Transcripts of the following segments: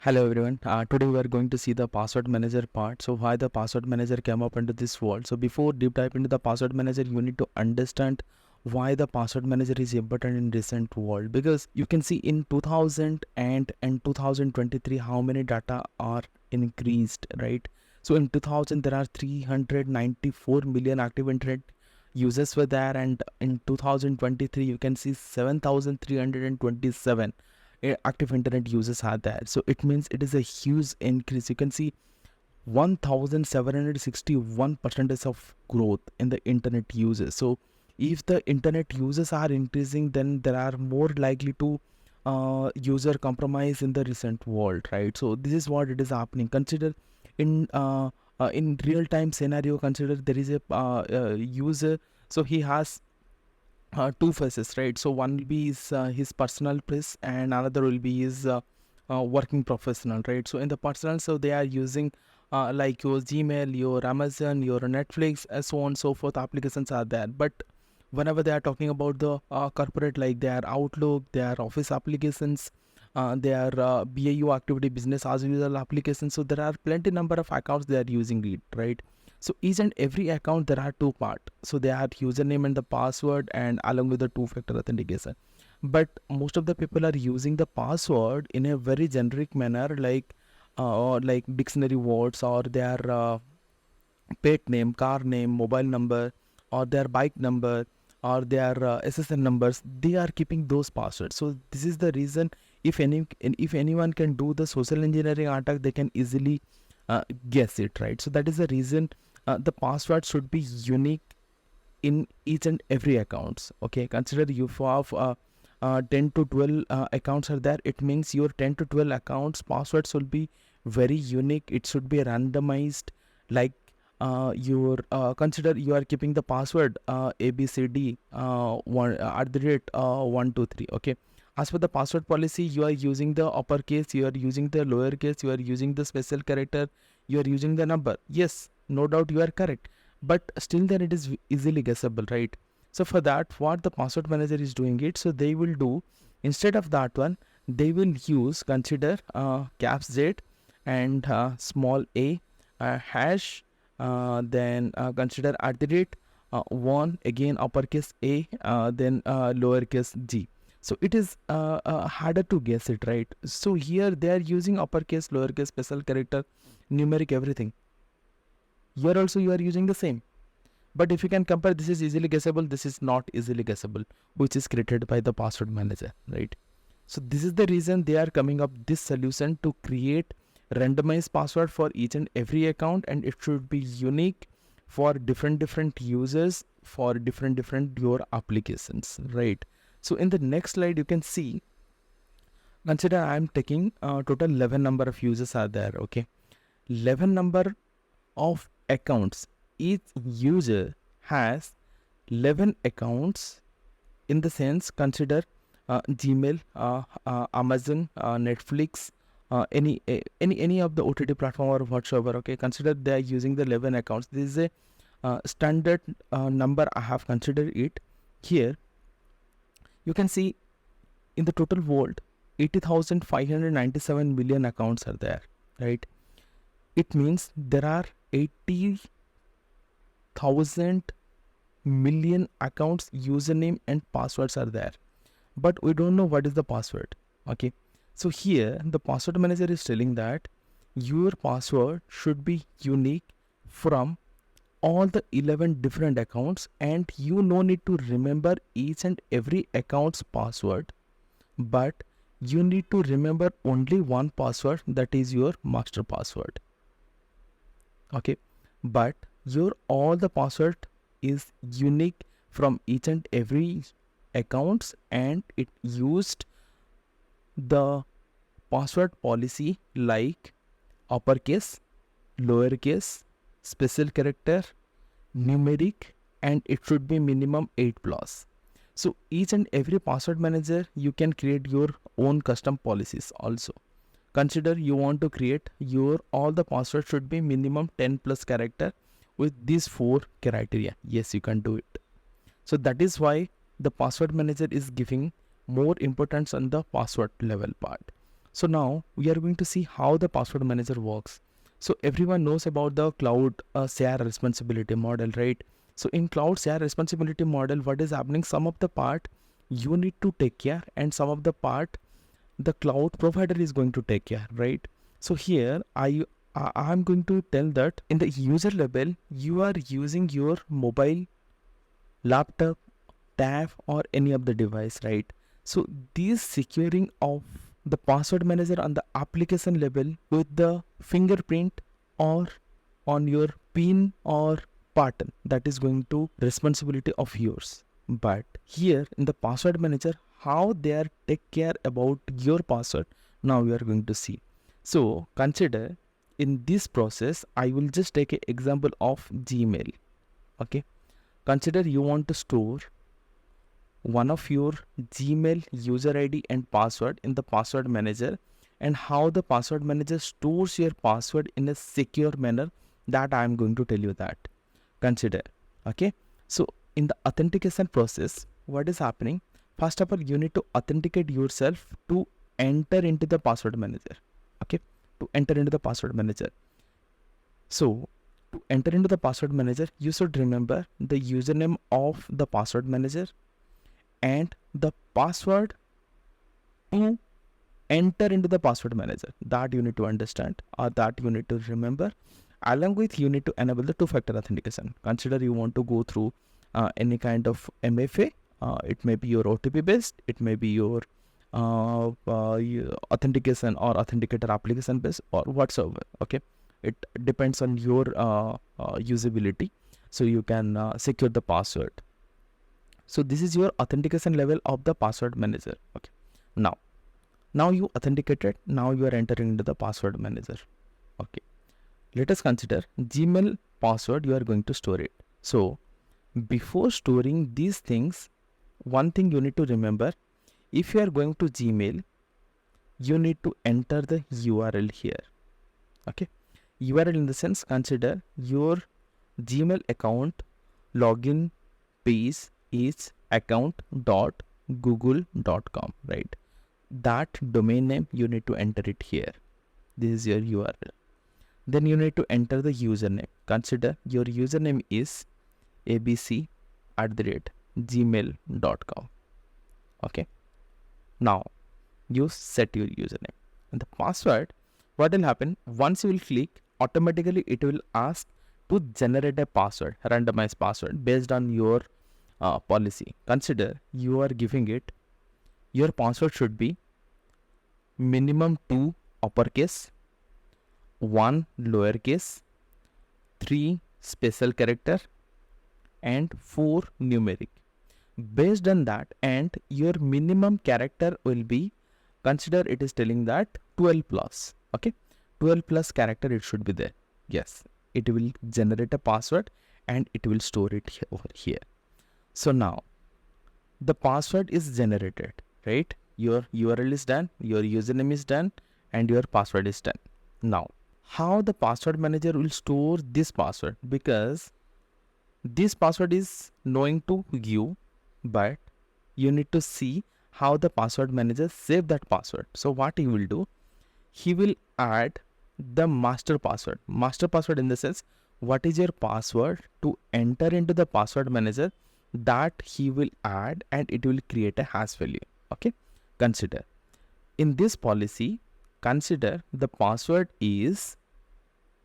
Hello everyone. Today we are going to see the password manager part. So why the password manager came up into this world. So before deep dive into the password manager, you need to understand why the password manager is important in recent world, because you can see in 2000 and 2023 how many data are increased, right? So in 2000 there are 394 million active internet users were there, and in 2023 you can see 7327 active internet users are there. So it means it is a huge increase. You can see 1761 percentage of growth in the internet users. So if the internet users are increasing, then there are more likely to user compromise in the recent world, right? So this is what it is happening. Consider in real time scenario, consider there is a user, so he has two faces, right? So one will be his personal place, and another will be his working professional, right? So in the personal, so they are using like your Gmail, your Amazon, your Netflix, and so on and so forth applications are there. But whenever they are talking about the corporate, like their Outlook, their office applications, their BAU activity, business as usual applications, so there are plenty number of accounts they are using it, right? So each and every account there are two part. So they have username and the password, and along with the two-factor authentication. But most of the people are using the password in a very generic manner, or like dictionary words, or their pet name, car name, mobile number, or their bike number, or their SSN numbers. They are keeping those passwords. So this is the reason, if anyone can do the social engineering attack, they can easily guess it, right? So that is the reason the password should be unique in each and every accounts. Okay, consider you have 10 to 12 accounts are there. It means your 10 to 12 accounts passwords will be very unique. It should be randomized, like your consider you are keeping the password abcd one at the rate 123. Okay, as per the password policy, you are using the uppercase, you are using the lowercase, you are using the special character, you are using the number. Yes, no doubt you are correct, but still then it is easily guessable, right? So for that, what the password manager is doing it, so they will do, instead of that one, they will use, consider caps z and small a hash, then consider at the rate 1, again uppercase a, then lowercase g. So it is harder to guess it, right? So here they are using uppercase, lowercase, special character, numeric, everything. Here also you are using the same. But if you can compare, this is easily guessable, this is not easily guessable, which is created by the password manager, right? So this is the reason they are coming up this solution to create randomized password for each and every account, and it should be unique for different users, for different your applications, right? So in the next slide you can see, consider I am taking total 11 number of users are there. Okay, 11 number of accounts. Each user has 11 accounts. In the sense, consider Gmail, Amazon, Netflix, any of the OTT platform or whatsoever. Okay, consider they are using the 11 accounts. This is a standard number. I have considered it here. You can see in the total world 80,597 million accounts are there, right? It means there are 80,000 million accounts, username and passwords are there, but we don't know what is the password. Okay, so here the password manager is telling that your password should be unique from all the 11 different accounts, and you no need to remember each and every account's password, but you need to remember only one password, that is your master password. Okay, but your all the password is unique from each and every accounts, and it used the password policy like uppercase, lowercase, special character, numeric, and it should be minimum 8 plus. So each and every password manager, you can create your own custom policies also. Consider you want to create your all the password should be minimum 10 plus character with these 4 criteria. Yes, you can do it. So that is why the password manager is giving more importance on the password level part. So now we are going to see how the password manager works. So everyone knows about the cloud share responsibility model, right? So in cloud share responsibility model, what is happening? Some of the part you need to take care, and some of the part the cloud provider is going to take care, right? So here I'm going to tell that in the user level, you are using your mobile, laptop, tab, or any of the device, right? So this securing of the password manager on the application level with the fingerprint or on your pin or pattern, that is going to responsibility of yours. But here in the password manager, how they are take care about your password, now we are going to see. So consider in this process, I will just take an example of Gmail. Okay, consider you want to store one of your Gmail user ID and password in the password manager, and how the password manager stores your password in a secure manner, that I am going to tell you that. Consider. Okay, so in the authentication process, what is happening? First of all, you need to authenticate yourself to enter into the password manager. Okay, to enter into the password manager. So to enter into the password manager, you should remember the username of the password manager and the password to enter into the password manager, that you need to understand, or that you need to remember. Along with, you need to enable the two-factor authentication. Consider you want to go through any kind of MFA. It may be your OTP based, it may be your authentication or authenticator application based, or whatsoever. Okay, it depends on your usability, so you can secure the password. So this is your authentication level of the password manager. Okay, now you authenticated, now you are entering into the password manager. Okay, let us consider Gmail password, you are going to store it. So before storing these things, one thing you need to remember, if you are going to Gmail, you need to enter the URL here. Okay, URL in the sense, consider your Gmail account login page is account.google.com, right? That domain name, you need to enter it here. This is your URL. Then you need to enter the username. Consider your username is abc@gmail.com. Okay, now you set your username and the password. What will happen? Once you will click, automatically it will ask to generate a password, randomized password based on your policy. Consider you are giving it, your password should be minimum 2 uppercase, 1 lowercase, 3 special character, and 4 numeric. Based on that, and your minimum character will be, consider it is telling that 12 plus. Okay, 12 plus character it should be there. Yes, it will generate a password and it will store it over here. So now the password is generated, right? Your URL is done, your username is done, and your password is done. Now how the password manager will store this password, because this password is known to you, but you need to see how the password manager save that password. So what he will do, he will add the master password in the sense, what is your password to enter into the password manager, that he will add, and it will create a hash value. Okay, consider in this policy, consider the password is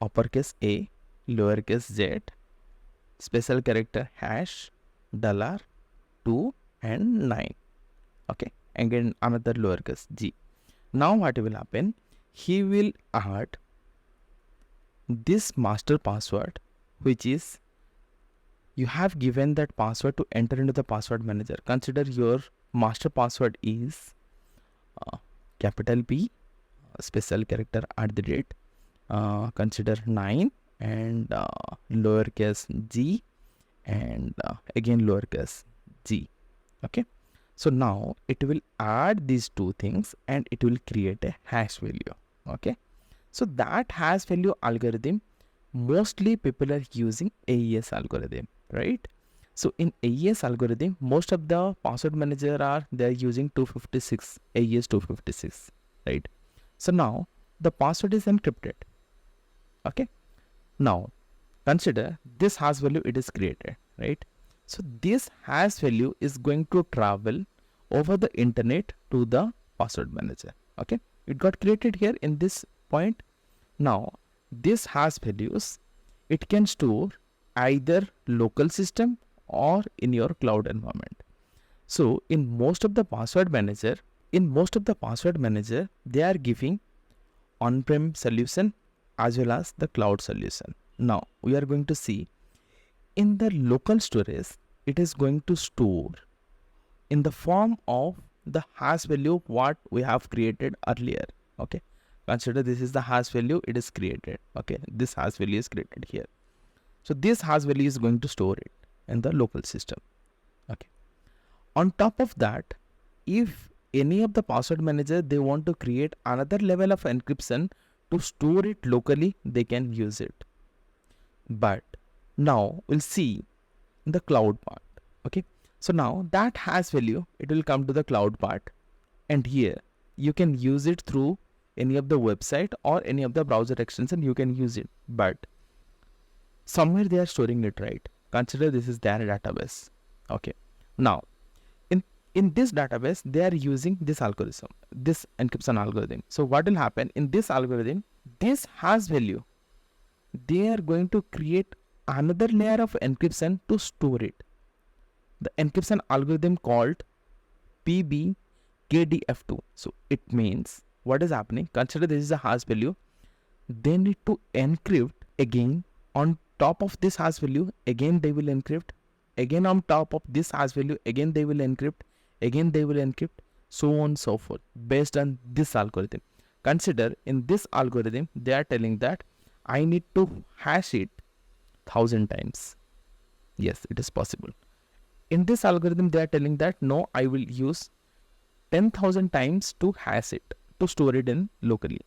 uppercase A, lowercase z, special character hash, $2 and 9. Okay, again another lowercase g. Now what will happen, he will add this master password, which is, you have given that password to enter into the password manager. Consider your master password is capital P, special character @ consider 9, and lowercase g, and again lowercase g. Okay, so now it will add these two things and it will create a hash value. Okay, so that hash value algorithm, mostly people are using AES algorithm, right? So in AES algorithm, most of the password manager are, they are using 256, AES 256, right? So now the password is encrypted. Okay. Now consider this hash value it is created, right? So this hash value is going to travel over the internet to the password manager. Okay. It got created here in this point. Now this hash values, it can store either local system or in your cloud environment. So in most of the password manager, they are giving on-prem solution as well as the cloud solution. Now we are going to see in the local storage, it is going to store in the form of the hash value what we have created earlier. Okay, consider this is the hash value it is created. Okay, this hash value is created here. So this hash value is going to store it in the local system. Okay, on top of that, if any of the password manager they want to create another level of encryption to store it locally, they can use it. But now we'll see the cloud part. Okay, so now that hash value it will come to the cloud part, and here you can use it through any of the website or any of the browser extension. You can use it, but somewhere they are storing it, right? Consider this is their database. Okay, now in this database they are using this algorithm, this encryption algorithm. So what will happen in this algorithm, this hash value they are going to create another layer of encryption to store it. The encryption algorithm called PBKDF2. So it means what is happening, consider this is a hash value, they need to encrypt again on top of this hash value, again they will encrypt, again on top of this hash value, again they will encrypt, again they will encrypt, so on and so forth based on this algorithm. Consider in this algorithm they are telling that I need to hash it 1000 times. Yes, it is possible. In this algorithm they are telling that no, I will use 10,000 times to hash it, to store it in locally.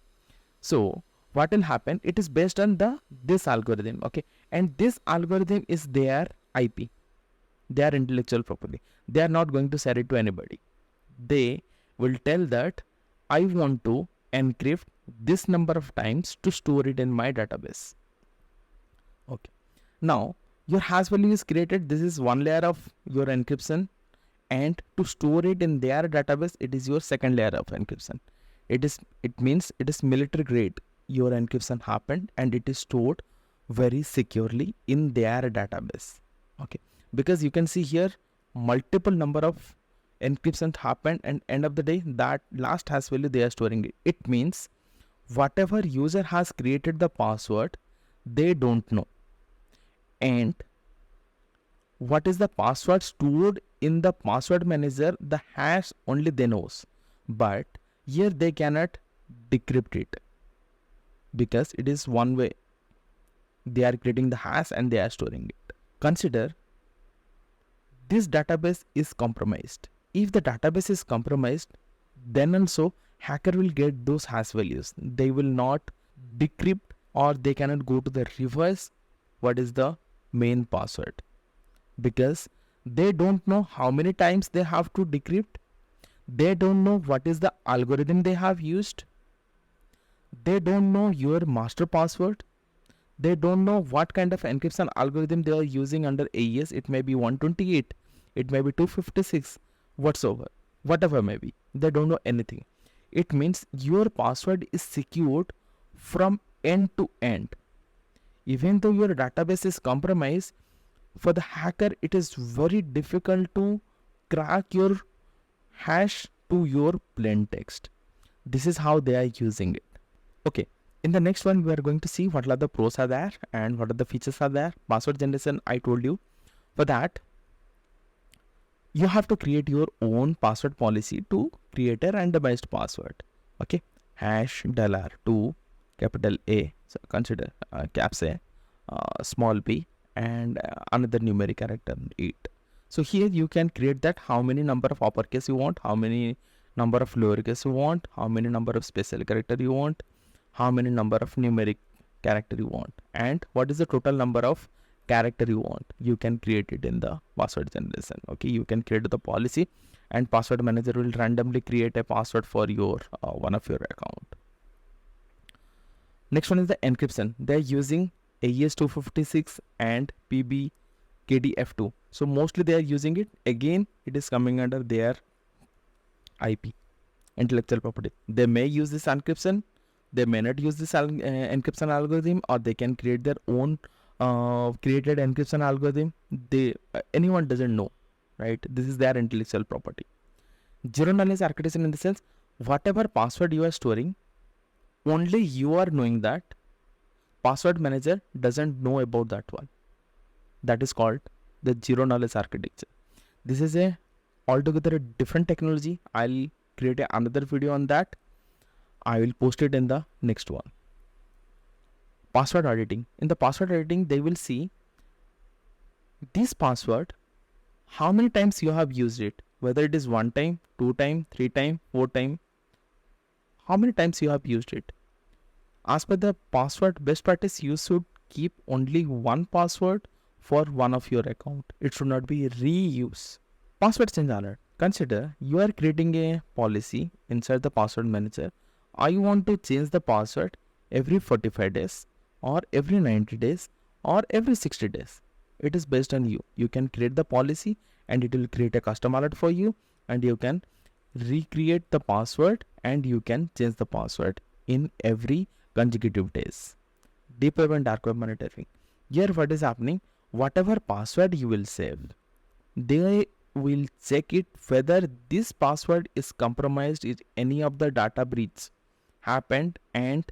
So what will happen, it is based on this algorithm. Okay, and this algorithm is their IP, their intellectual property. They are not going to share it to anybody. They will tell that I want to encrypt this number of times to store it in my database. Okay, now your hash value is created. This is one layer of your encryption, and to store it in their database, it is your second layer of encryption. It means it is military grade. Your encryption happened and it is stored very securely in their database. Okay, because you can see here multiple number of encryptions happened, and end of the day that last hash value they are storing it. It means whatever user has created the password, they don't know, and what is the password stored in the password manager, the hash only they knows, but here they cannot decrypt it because it is one way. They are creating the hash and they are storing it. Consider this database is compromised. If the database is compromised, then also hacker will get those hash values. They will not decrypt, or they cannot go to the reverse what is the main password, because they don't know how many times they have to decrypt. They don't know what is the algorithm they have used. They don't know your master password. They don't know what kind of encryption algorithm they are using under AES. It may be 128, it may be 256, whatever may be. They don't know anything. It means your password is secured from end to end. Even though your database is compromised, for the hacker it is very difficult to crack your hash to your plain text. This is how they are using it. Okay, in the next one we are going to see what are the pros are there and what are the features are there. Password generation I told you. For that you have to create your own password policy to create a randomized password. Okay, hash $2 capital A, so consider caps A, small p, and another numeric character 8. So here you can create that how many number of uppercase you want, how many number of lowercase you want, how many number of special character you want, how many number of numeric character you want, and what is the total number of character you want. You can create it in the password generation. Okay, you can create the policy, and password manager will randomly create a password for your one of your account. Next one is the encryption. They're using AES-256 and PBKDF2. So mostly they are using it. Again, it is coming under their IP, intellectual property. They may use this encryption, they may not use this encryption algorithm, or they can create their own created encryption algorithm. Anyone doesn't know, right? This is their intellectual property. Zero knowledge architecture in the sense, whatever password you are storing, only you are knowing that. Password manager doesn't know about that one. That is called the zero knowledge architecture. This is a altogether a different technology. I'll create another video on that. I will post it in the next one. Password auditing. In the password auditing, they will see this password, how many times you have used it, whether it is 1 time, 2 time, 3 time, 4 time, how many times you have used it. As per the password best practice, you should keep only one password for one of your account. It should not be reuse. Password change alert. Consider you are creating a policy inside the password manager. I want to change the password every 45 days or every 90 days or every 60 days. It is based on you. You can create the policy and it will create a custom alert for you, and you can recreate the password and you can change the password in every consecutive days. Deep web and dark web monitoring. Here what is happening, whatever password you will save, they will check it whether this password is compromised, is any of the data breach happened, and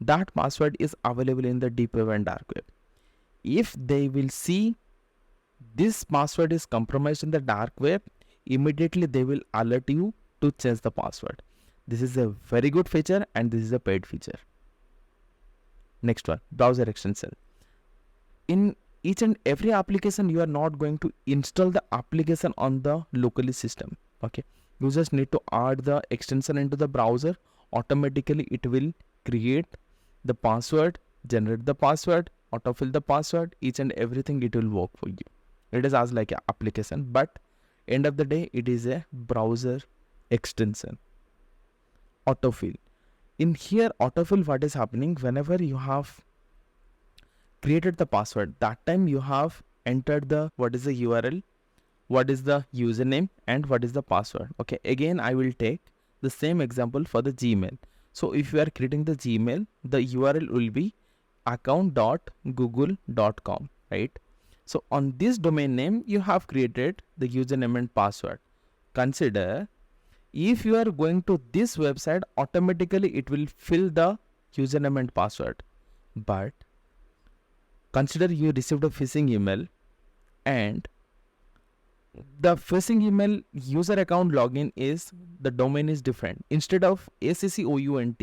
that password is available in the deep web and dark web. If they will see this password is compromised in the dark web, immediately they will alert you to change the password. This is a very good feature and this is a paid feature. Next one, browser extension. In each and every application, you are not going to install the application on the locally system. Okay, you just need to add the extension into the browser. Automatically it will create the password, generate the password, autofill the password, each and everything it will work for you. It is as like an application, but end of the day it is a browser extension. Autofill. In here, autofill, what is happening, whenever you have created the password, that time you have entered the what is the URL, what is the username, and what is the password. Okay, again I will take the same example for the Gmail. So if you are creating the Gmail, the URL will be account.google.com, right? So on this domain name you have created the username and password. Consider if you are going to this website, automatically it will fill the username and password. But consider you received a phishing email and the phishing email user account login is, the domain is different. Instead of account,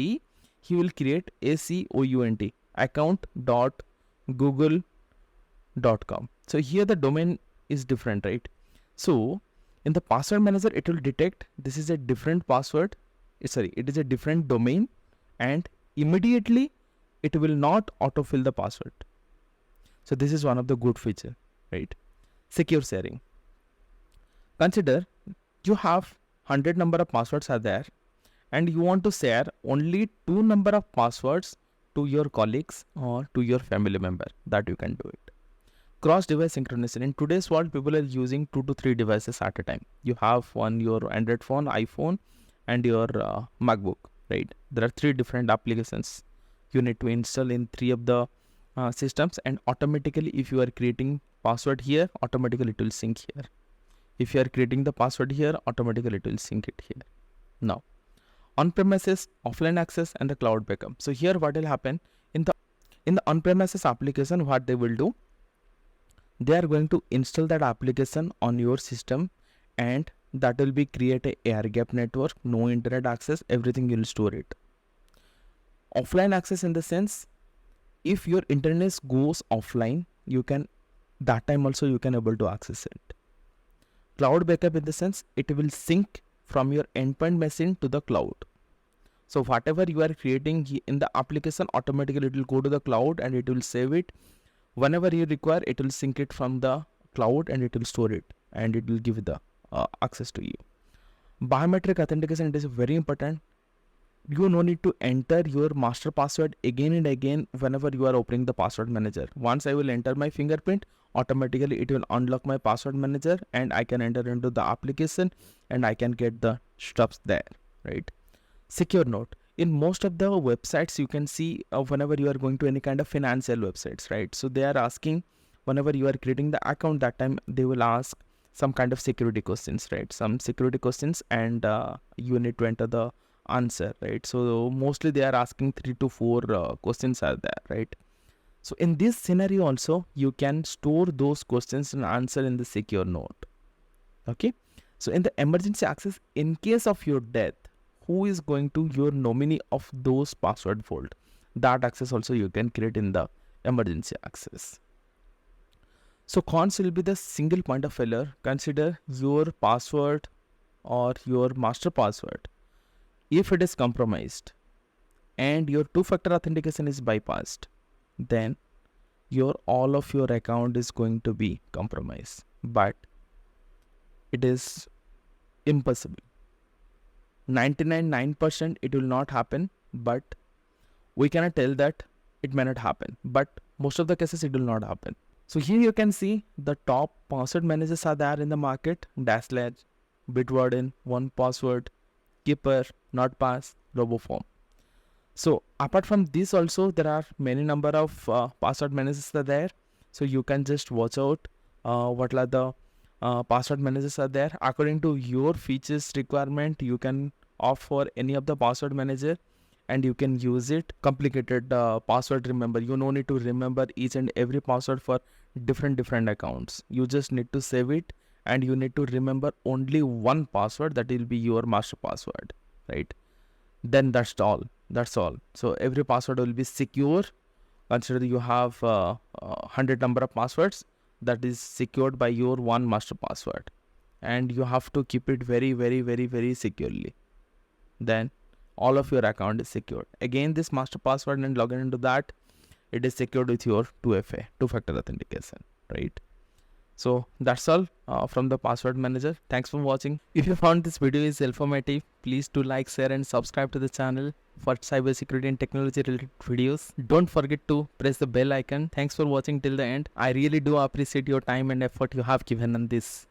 he will create account, account.google.com. So here the domain is different, right? So in the password manager, it will detect this is a different password. It is a different domain, and immediately it will not autofill the password. So this is one of the good feature, right? Secure sharing. Consider you have 100 number of passwords are there, and you want to share only 2 number of passwords to your colleagues or to your family member. That you can do it. Cross device synchronization. In today's world, people are using 2 to 3 devices at a time. You have one, your Android phone, iPhone, and your MacBook, right? There are 3 different applications you need to install in 3 of the systems, and automatically if you are creating password here, automatically it will sync here. If you are creating the password here, automatically it will sync it here. Now, on-premises, offline access, and the cloud backup. So here what will happen, in the on-premises application, what they will do, they are going to install that application on your system, and that will be create a air gap network, no internet access, everything you will store it. Offline access in the sense, if your internet goes offline, you can, that time also you can able to access it. Cloud backup in the sense, it will sync from your endpoint machine to the cloud. So whatever you are creating in the application, automatically it will go to the cloud and it will save it. Whenever you require, it will sync it from the cloud and it will store it, and it will give the access to you. Biometric authentication, it is very important. you no need to enter your master password again and again whenever you are opening the password manager. Once I will enter my fingerprint, automatically it will unlock my password manager and I can enter into the application and I can get the stuffs there, right? Secure note. In most of the websites you can see whenever you are going to any kind of financial websites, right? So they are asking, whenever you are creating the account, that time they will ask some kind of security questions, right? Some security questions, and you need to enter the answer, right? So mostly they are asking 3 to 4 questions are there, right? So in this scenario also, you can store those questions and answer in the secure note. Okay. So in the emergency access, in case of your death, who is going to your nominee of those password vault? That access also you can create in the emergency access. So cons will be the single point of failure. Consider your password or your master password. If it is compromised and your two-factor authentication is bypassed, then all of your account is going to be compromised. But it is impossible. 99.9% it will not happen, but we cannot tell that it may not happen. But most of the cases it will not happen. So here you can see the top password managers are there in the market: Dashlane, Bitwarden, 1Password, Keeper, NotPass, RoboForm. So apart from this also, there are many number of password managers are there. So you can just watch out what are the password managers are there. According to your features requirement, you can opt for any of the password manager and you can use it. Complicated password remember. You no need to remember each and every password for different accounts. You just need to save it and you need to remember only one password, that will be your master password, right? Then that's all. So every password will be secure. Consider you have 100 number of passwords, that is secured by your one master password, and you have to keep it very securely. Then all of your account is secured. Again, this master password and login into that, it is secured with your 2FA, two-factor authentication, right? So that's all from the password manager. Thanks for watching. If you found this video is informative, please do like, share and subscribe to the channel for cybersecurity and technology related videos. Don't forget to press the bell icon. Thanks for watching till the end. I really do appreciate your time and effort you have given on this.